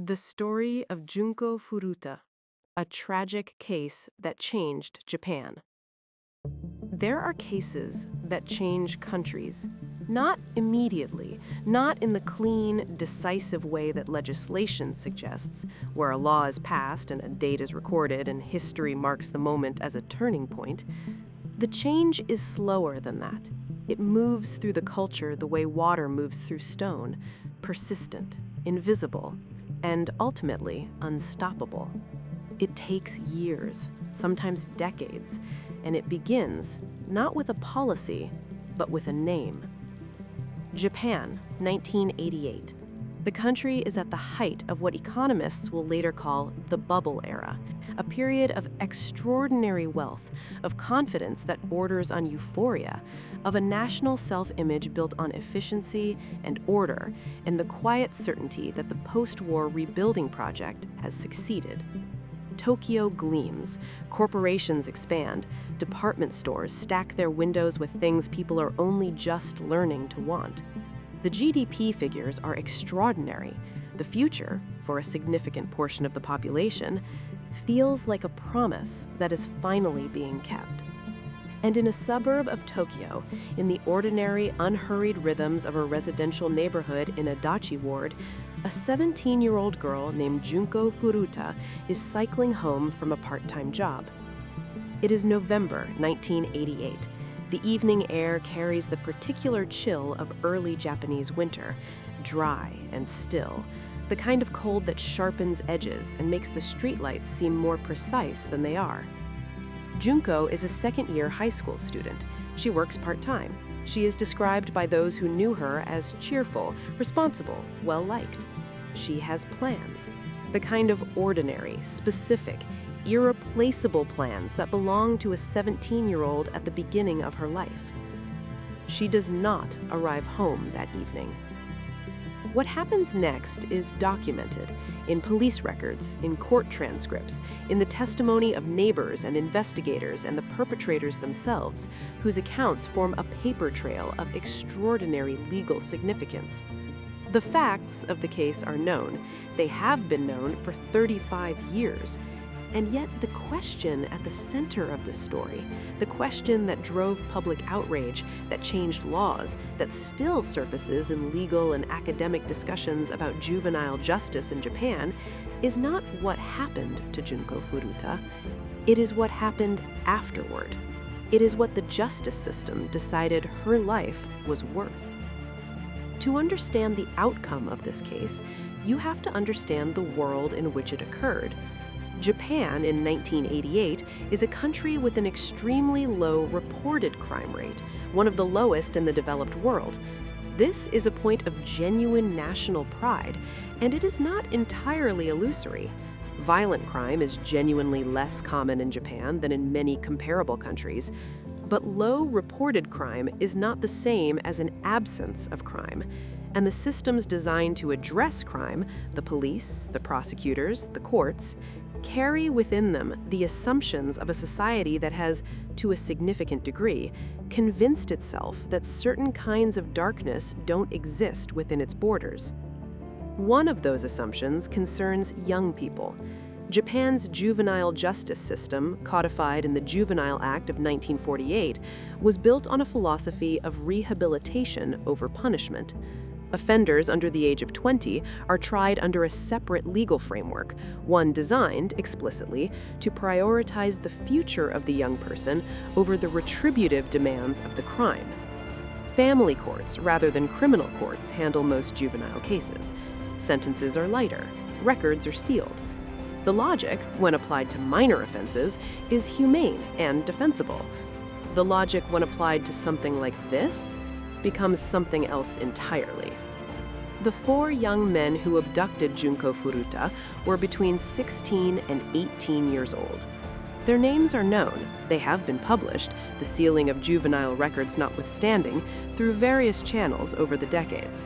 The story of Junko Furuta, a tragic case that changed Japan. There are cases that change countries, not immediately, not in the clean, decisive way that legislation suggests, where a law is passed and a date is recorded and history marks the moment as a turning point. The change is slower than that. It moves through the culture the way water moves through stone, persistent, invisible, and ultimately unstoppable. It takes years, sometimes decades, and it begins not with a policy, but with a name. Japan, 1988. The country is at the height of what economists will later call the bubble era, a period of extraordinary wealth, of confidence that borders on euphoria, of a national self-image built on efficiency and order, and the quiet certainty that the post-war rebuilding project has succeeded. Tokyo gleams, corporations expand, department stores stack their windows with things people are only just learning to want. The GDP figures are extraordinary. The future, for a significant portion of the population, feels like a promise that is finally being kept. And in a suburb of Tokyo, in the ordinary, unhurried rhythms of a residential neighborhood in a dachi ward, a 17-year-old girl named Junko Furuta is cycling home from a part-time job. It is November 1988. The evening air carries the particular chill of early Japanese winter, dry and still, the kind of cold that sharpens edges and makes the streetlights seem more precise than they are. Junko is a second-year high school student. She works part-time. She is described by those who knew her as cheerful, responsible, well-liked. She has plans, the kind of ordinary, specific, irreplaceable plans that belong to a 17-year-old at the beginning of her life. She does not arrive home that evening. What happens next is documented in police records, in court transcripts, in the testimony of neighbors and investigators and the perpetrators themselves, whose accounts form a paper trail of extraordinary legal significance. The facts of the case are known. They have been known for 35 years. And yet the question at the center of the story, the question that drove public outrage, that changed laws, that still surfaces in legal and academic discussions about juvenile justice in Japan, is not what happened to Junko Furuta. It is what happened afterward. It is what the justice system decided her life was worth. To understand the outcome of this case, you have to understand the world in which it occurred. Japan in 1988 is a country with an extremely low reported crime rate, one of the lowest in the developed world. This is a point of genuine national pride, and it is not entirely illusory. Violent crime is genuinely less common in Japan than in many comparable countries, but low reported crime is not the same as an absence of crime. And the systems designed to address crime, the police, the prosecutors, the courts, carry within them the assumptions of a society that has, to a significant degree, convinced itself that certain kinds of darkness don't exist within its borders. One of those assumptions concerns young people. Japan's juvenile justice system, codified in the Juvenile Act of 1948, was built on a philosophy of rehabilitation over punishment. Offenders under the age of 20 are tried under a separate legal framework, one designed, explicitly, to prioritize the future of the young person over the retributive demands of the crime. Family courts, rather than criminal courts, handle most juvenile cases. Sentences are lighter, records are sealed. The logic, when applied to minor offenses, is humane and defensible. The logic, when applied to something like this, becomes something else entirely. The 4 young men who abducted Junko Furuta were between 16 and 18 years old. Their names are known. They have been published, the sealing of juvenile records notwithstanding, through various channels over the decades.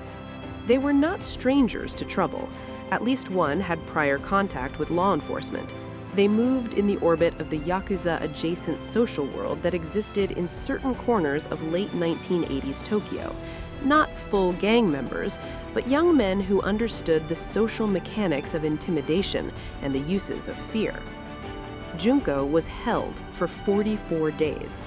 They were not strangers to trouble. At least one had prior contact with law enforcement. They moved in the orbit of the Yakuza-adjacent social world that existed in certain corners of late 1980s Tokyo. Not full gang members, but young men who understood the social mechanics of intimidation and the uses of fear. Junko was held for 44 days.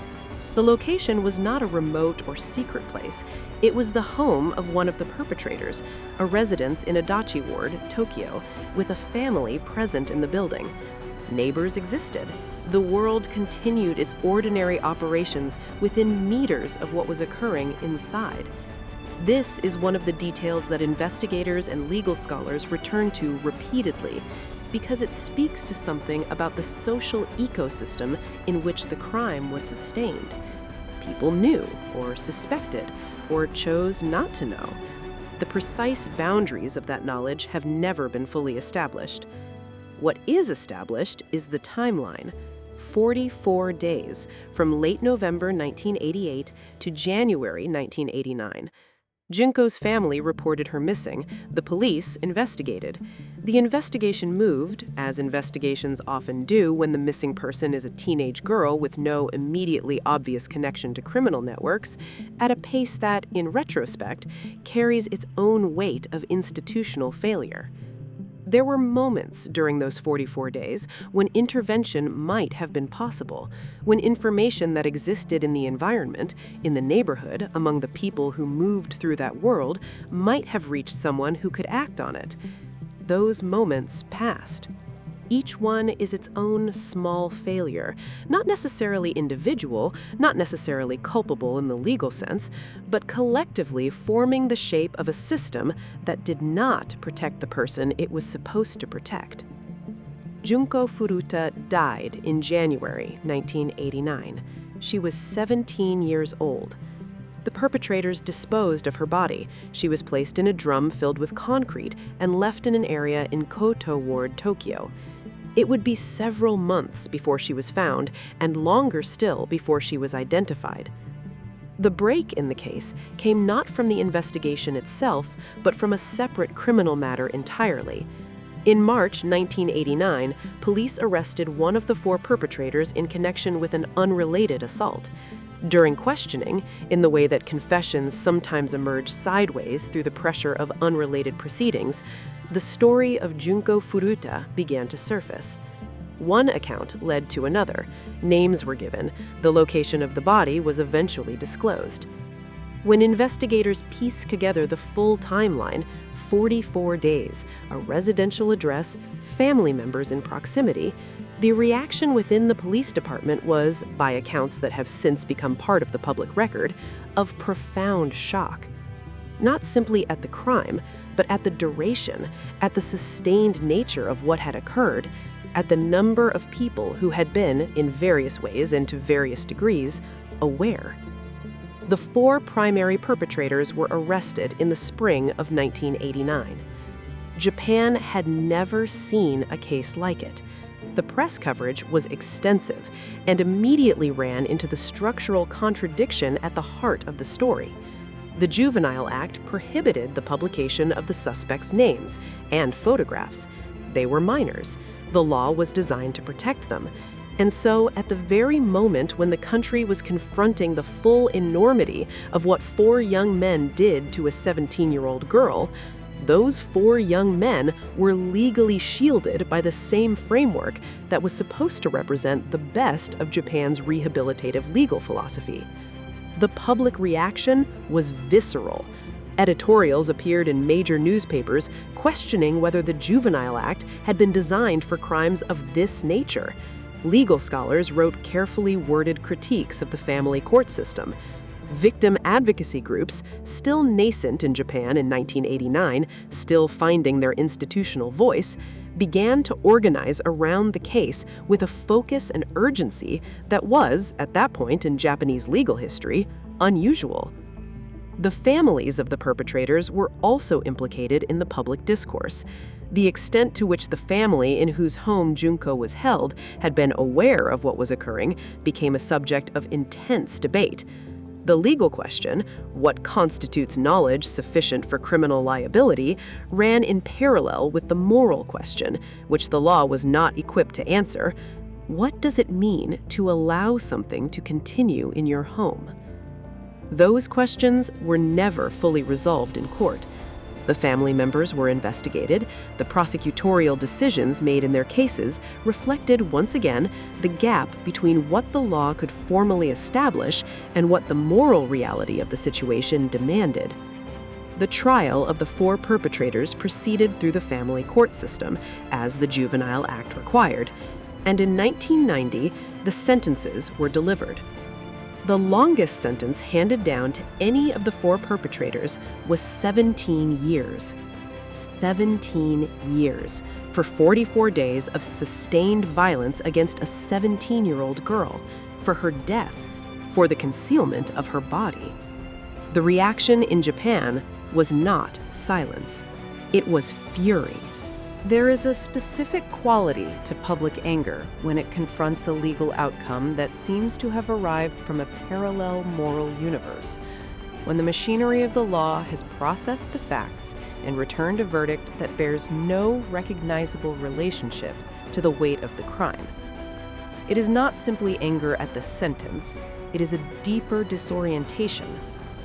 The location was not a remote or secret place. It was the home of one of the perpetrators, a residence in Adachi Ward, Tokyo, with a family present in the building. Neighbors existed. The world continued its ordinary operations within meters of what was occurring inside. This is one of the details that investigators and legal scholars return to repeatedly, because it speaks to something about the social ecosystem in which the crime was sustained. People knew, or suspected, or chose not to know. The precise boundaries of that knowledge have never been fully established. What is established is the timeline: 44 days, from late November 1988 to January 1989. Junko's family reported her missing. The police investigated. The investigation moved, as investigations often do when the missing person is a teenage girl with no immediately obvious connection to criminal networks, at a pace that, in retrospect, carries its own weight of institutional failure. There were moments during those 44 days when intervention might have been possible, when information that existed in the environment, in the neighborhood, among the people who moved through that world, might have reached someone who could act on it. Those moments passed. Each one is its own small failure, not necessarily individual, not necessarily culpable in the legal sense, but collectively forming the shape of a system that did not protect the person it was supposed to protect. Junko Furuta died in January 1989. She was 17 years old. The perpetrators disposed of her body. She was placed in a drum filled with concrete and left in an area in Koto Ward, Tokyo. It would be several months before she was found, and longer still before she was identified. The break in the case came not from the investigation itself, but from a separate criminal matter entirely. In March 1989, police arrested one of the 4 perpetrators in connection with an unrelated assault. During questioning, in the way that confessions sometimes emerge sideways through the pressure of unrelated proceedings, the story of Junko Furuta began to surface. One account led to another. Names were given. The location of the body was eventually disclosed. When investigators pieced together the full timeline, 44 days, a residential address, family members in proximity, the reaction within the police department was, by accounts that have since become part of the public record, of profound shock. Not simply at the crime, but at the duration, at the sustained nature of what had occurred, at the number of people who had been, in various ways and to various degrees, aware. The 4 primary perpetrators were arrested in the spring of 1989. Japan had never seen a case like it. The press coverage was extensive and immediately ran into the structural contradiction at the heart of the story. The Juvenile Act prohibited the publication of the suspects' names and photographs. They were minors. The law was designed to protect them. And so, at the very moment when the country was confronting the full enormity of what 4 young men did to a 17-year-old girl, those 4 young men were legally shielded by the same framework that was supposed to represent the best of Japan's rehabilitative legal philosophy. The public reaction was visceral. Editorials appeared in major newspapers questioning whether the Juvenile Act had been designed for crimes of this nature. Legal scholars wrote carefully worded critiques of the family court system. Victim advocacy groups, still nascent in Japan in 1989, still finding their institutional voice, began to organize around the case with a focus and urgency that was, at that point in Japanese legal history, unusual. The families of the perpetrators were also implicated in the public discourse. The extent to which the family in whose home Junko was held had been aware of what was occurring became a subject of intense debate. The legal question, what constitutes knowledge sufficient for criminal liability, ran in parallel with the moral question, which the law was not equipped to answer. What does it mean to allow something to continue in your home? Those questions were never fully resolved in court. The family members were investigated. The prosecutorial decisions made in their cases reflected, once again, the gap between what the law could formally establish and what the moral reality of the situation demanded. The trial of the 4 perpetrators proceeded through the family court system, as the Juvenile Act required, and in 1990, the sentences were delivered. The longest sentence handed down to any of the 4 perpetrators was 17 years. 17 years for 44 days of sustained violence against a 17-year-old girl, for her death, for the concealment of her body. The reaction in Japan was not silence. It was fury. There is a specific quality to public anger when it confronts a legal outcome that seems to have arrived from a parallel moral universe, when the machinery of the law has processed the facts and returned a verdict that bears no recognizable relationship to the weight of the crime. It is not simply anger at the sentence, it is a deeper disorientation,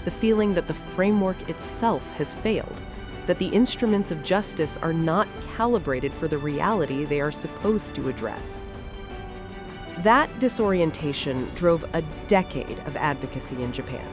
the feeling that the framework itself has failed, that the instruments of justice are not calibrated for the reality they are supposed to address. That disorientation drove a decade of advocacy in Japan.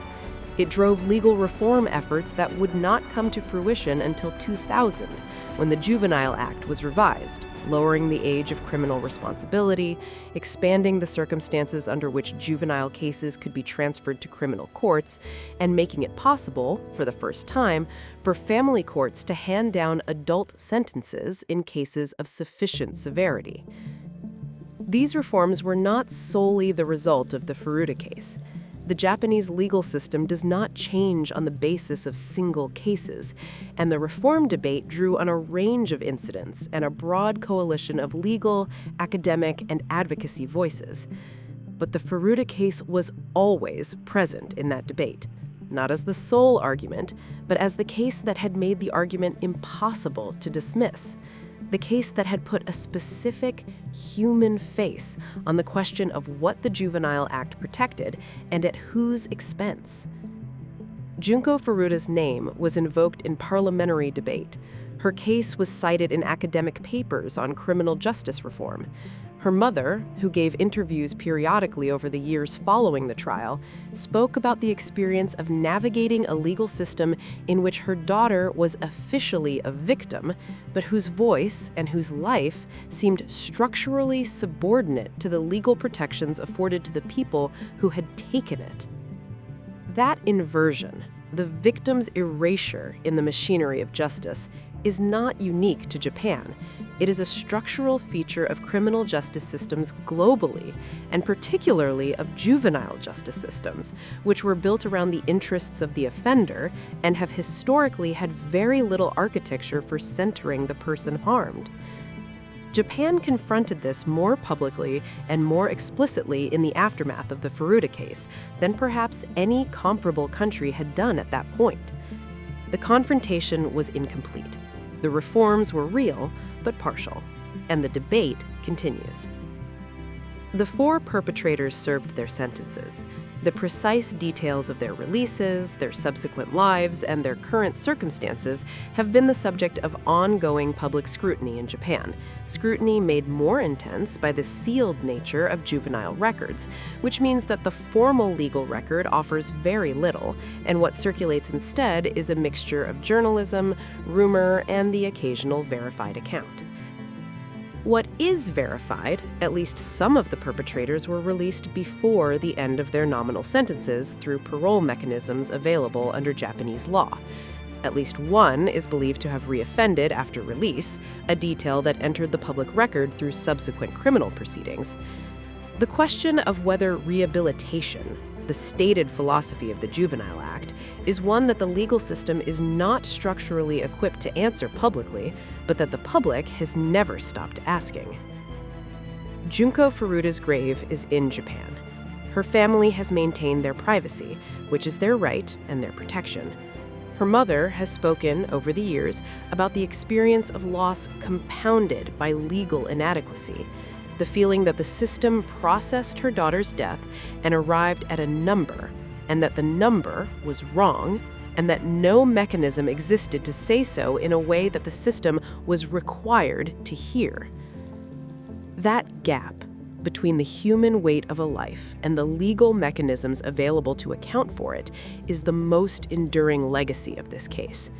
It drove legal reform efforts that would not come to fruition until 2000, when the Juvenile Act was revised, lowering the age of criminal responsibility, expanding the circumstances under which juvenile cases could be transferred to criminal courts, and making it possible, for the first time, for family courts to hand down adult sentences in cases of sufficient severity. These reforms were not solely the result of the Furuta case. The Japanese legal system does not change on the basis of single cases, and the reform debate drew on a range of incidents and a broad coalition of legal, academic, and advocacy voices. But the Furuta case was always present in that debate, not as the sole argument, but as the case that had made the argument impossible to dismiss. The case that had put a specific human face on the question of what the Juvenile Act protected and at whose expense. Junko Furuta's name was invoked in parliamentary debate. Her case was cited in academic papers on criminal justice reform. Her mother, who gave interviews periodically over the years following the trial, spoke about the experience of navigating a legal system in which her daughter was officially a victim, but whose voice and whose life seemed structurally subordinate to the legal protections afforded to the people who had taken it. That inversion, the victim's erasure in the machinery of justice, is not unique to Japan. It is a structural feature of criminal justice systems globally, and particularly of juvenile justice systems, which were built around the interests of the offender and have historically had very little architecture for centering the person harmed. Japan confronted this more publicly and more explicitly in the aftermath of the Furuta case than perhaps any comparable country had done at that point. The confrontation was incomplete. The reforms were real, but partial, and the debate continues. The 4 perpetrators served their sentences. The precise details of their releases, their subsequent lives, and their current circumstances have been the subject of ongoing public scrutiny in Japan, scrutiny made more intense by the sealed nature of juvenile records, which means that the formal legal record offers very little, and what circulates instead is a mixture of journalism, rumor, and the occasional verified account. What is verified, at least some of the perpetrators were released before the end of their nominal sentences through parole mechanisms available under Japanese law. At least one is believed to have reoffended after release, a detail that entered the public record through subsequent criminal proceedings. The question of whether rehabilitation, the stated philosophy of the Juvenile Act, is one that the legal system is not structurally equipped to answer publicly, but that the public has never stopped asking. Junko Furuta's grave is in Japan. Her family has maintained their privacy, which is their right and their protection. Her mother has spoken over the years about the experience of loss compounded by legal inadequacy, the feeling that the system processed her daughter's death and arrived at a number, and that the number was wrong, and that no mechanism existed to say so in a way that the system was required to hear. That gap between the human weight of a life and the legal mechanisms available to account for it is the most enduring legacy of this case.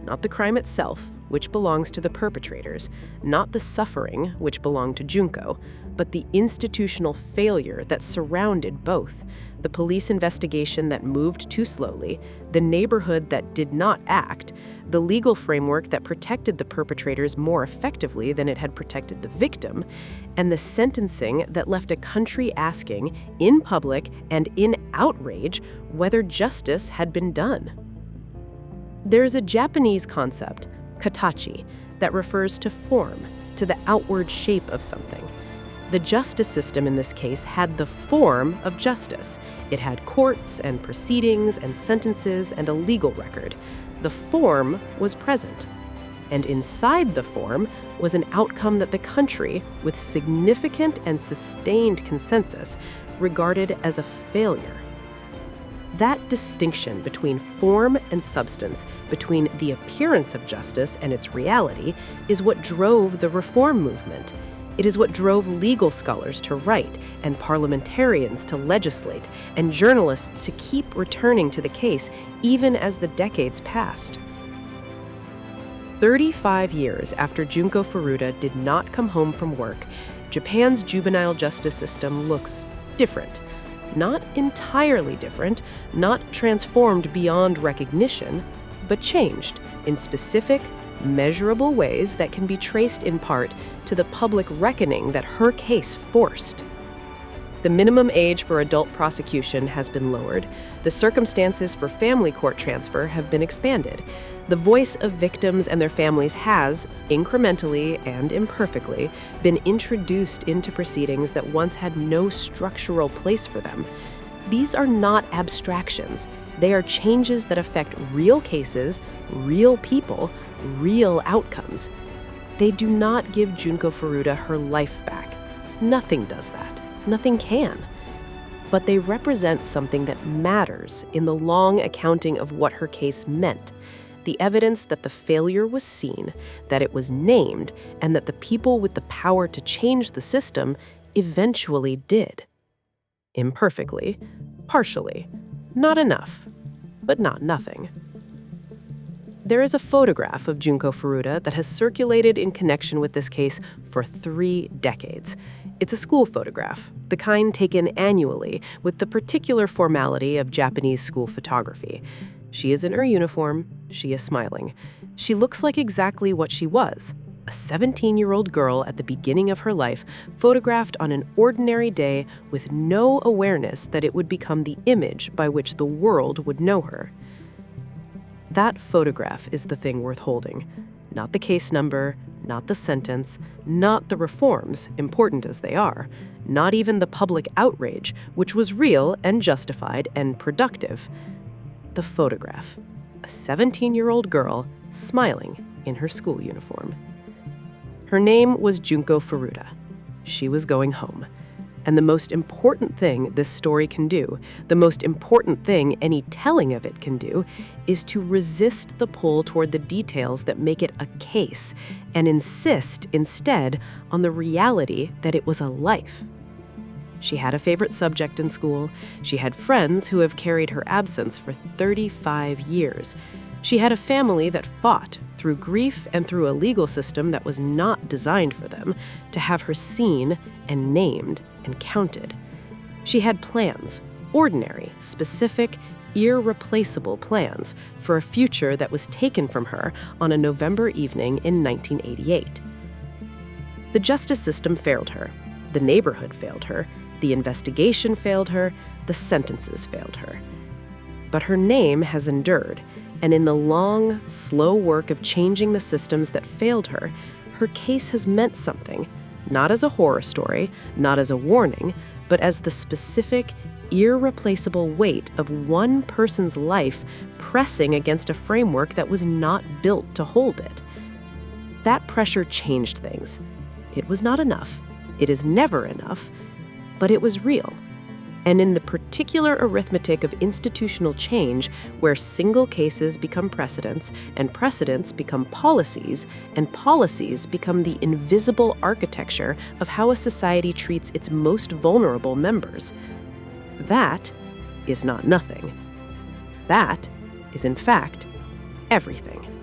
Not the crime itself, which belongs to the perpetrators, not the suffering, which belonged to Junko, but the institutional failure that surrounded both. The police investigation that moved too slowly, the neighborhood that did not act, the legal framework that protected the perpetrators more effectively than it had protected the victim, and the sentencing that left a country asking, in public and in outrage, whether justice had been done. There's a Japanese concept, katachi, that refers to form, to the outward shape of something. The justice system in this case had the form of justice. It had courts and proceedings and sentences and a legal record. The form was present. And inside the form was an outcome that the country, with significant and sustained consensus, regarded as a failure. That distinction between form and substance, between the appearance of justice and its reality, is what drove the reform movement. It is what drove legal scholars to write, and parliamentarians to legislate, and journalists to keep returning to the case even as the decades passed. 35 years after Junko Furuta did not come home from work, Japan's juvenile justice system looks different. Not entirely different, not transformed beyond recognition, but changed in specific, measurable ways that can be traced in part to the public reckoning that her case forced. The minimum age for adult prosecution has been lowered. The circumstances for family court transfer have been expanded. The voice of victims and their families has, incrementally and imperfectly, been introduced into proceedings that once had no structural place for them. These are not abstractions. They are changes that affect real cases, real people, real outcomes. They do not give Junko Furuta her life back. Nothing does that. Nothing can. But they represent something that matters in the long accounting of what her case meant. The evidence that the failure was seen, that it was named, and that the people with the power to change the system eventually did. Imperfectly, partially, not enough, but not nothing. There is a photograph of Junko Furuta that has circulated in connection with this case for 3 decades. It's a school photograph, the kind taken annually with the particular formality of Japanese school photography. She is in her uniform, she is smiling. She looks like exactly what she was, a 17-year-old girl at the beginning of her life, photographed on an ordinary day with no awareness that it would become the image by which the world would know her. That photograph is the thing worth holding, not the case number, not the sentence, not the reforms, important as they are, not even the public outrage, which was real and justified and productive. The photograph, a 17-year-old girl smiling in her school uniform. Her name was Junko Furuta. She was going home. And the most important thing this story can do, the most important thing any telling of it can do, is to resist the pull toward the details that make it a case and insist instead on the reality that it was a life. She had a favorite subject in school. She had friends who have carried her absence for 35 years. She had a family that fought, through grief and through a legal system that was not designed for them, to have her seen and named and counted. She had plans, ordinary, specific, irreplaceable plans for a future that was taken from her on a November evening in 1988. The justice system failed her. The neighborhood failed her. The investigation failed her. The sentences failed her. But her name has endured, and in the long, slow work of changing the systems that failed her, her case has meant something, not as a horror story, not as a warning, but as the specific, irreplaceable weight of one person's life pressing against a framework that was not built to hold it. That pressure changed things. It was not enough. It is never enough, but it was real. And in the particular arithmetic of institutional change, where single cases become precedents, and precedents become policies, and policies become the invisible architecture of how a society treats its most vulnerable members, that is not nothing. That is, in fact, everything.